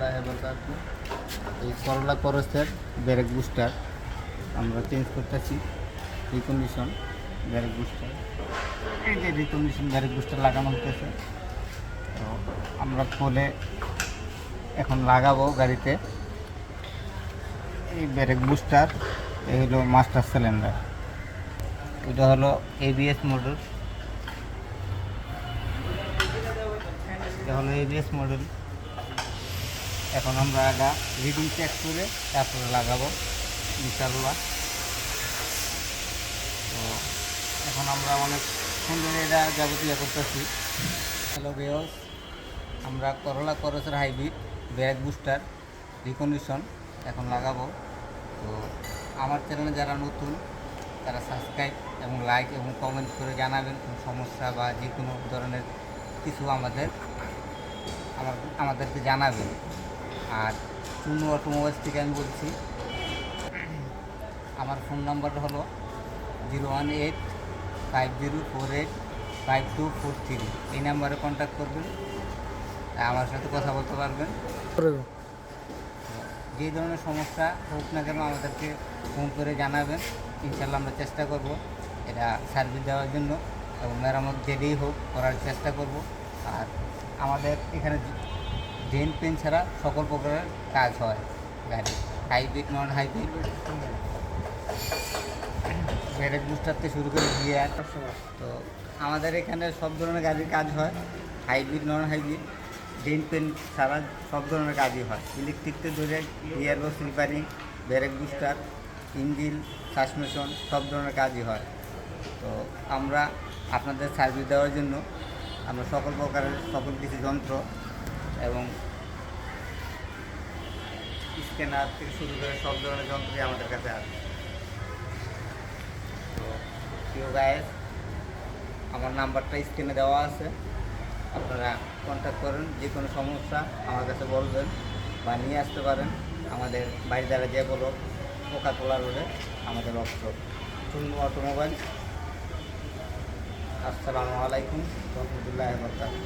রহমতুল্লাহি ওয়া বারাকাতুহু। এই করলা ক্রসের ব্রেক বুস্টার আমরা চেঞ্জ করতেছি। রিকন্ডিশন ব্রেক বুস্টার, এই যে রিকন্ডিশন ব্রেক বুস্টার লাগানো হতেছে। তো আমরা খোলে এখন লাগাবো গাড়িতে। এই ব্রেক বুস্টার, এই হলো মাস্টার সিলিন্ডার, এটা হলো এবিএস মডেল, এটা হলো এবিএস মডেল। এখন আমরা আগে রিডিং চেক করে তারপরে লাগাবো ইনশাআল্লাহ। তো এখন আমরা অনেক সুন্দর এটা যাবতীয় করতেছি। হ্যালো ভিউয়ার্স, আমরা করলা ক্রসের হাইব্রিড ব্রেক বুস্টার রিকন্ডিশন এখন লাগাবো। তো আমার চ্যানেলে যারা নতুন তারা সাবস্ক্রাইব এবং লাইক এবং কমেন্ট করে জানাবেন কোনো সমস্যা বা যে কোনো ধরনের কিছু আমাদেরকে জানাবেন। আর চুনু অটোমোবাইলস থেকে আমি বলছি, আমার ফোন নাম্বারটা হলো 01850485243। এই নাম্বারে কন্ট্যাক্ট করবেন, আমার সাথে কথা বলতে পারবেন। যে ধরনের সমস্যা হোক না কেন আমাদেরকে ফোন করে জানাবেন, ইনশাল্লাহ আমরা চেষ্টা করব এটা সার্ভিস দেওয়ার জন্য এবং মেরামত যেটাই হোক করার চেষ্টা করব। আর আমাদের এখানে ডেন্ট পেন ছাড়া সকল প্রকারের কাজ হয় গাড়ি, hybrid non hybrid, brake booster থেকে শুরু করে গিয়ার। তো আমাদের এখানে সব ধরনের গাড়ির কাজ হয়, hybrid non hybrid, dent paint ছাড়া সব ধরনের কাজই হয়। ইলেকট্রিক থেকে ধরে gear box repairing, brake booster, engine, suspension সব ধরনের কাজই হয়। তো আমরা আপনাদের সার্ভিস দেওয়ার জন্য আমরা সকল প্রকারের সকল কিছু যন্ত্র এবং স্ক্যানার থেকে শুরু করে সব ধরনের যন্ত্রই আমাদের কাছে আছে। তো প্রিয় গাইস, আমার নাম্বারটা স্ক্রিনে দেওয়া আছে, আপনারা কন্ট্যাক্ট করেন। যে কোনো সমস্যা আমার কাছে বলবেন বা নিয়ে আসতে পারেন আমাদের বাড়ি দ্বারা যে বলো পোকাতোলা রোডে আমাদের অফিস, চুনু অটোমোবাইল। আসসালামু আলাইকুম রহমতুল্লাহি ওয়া বারাকাতুহু।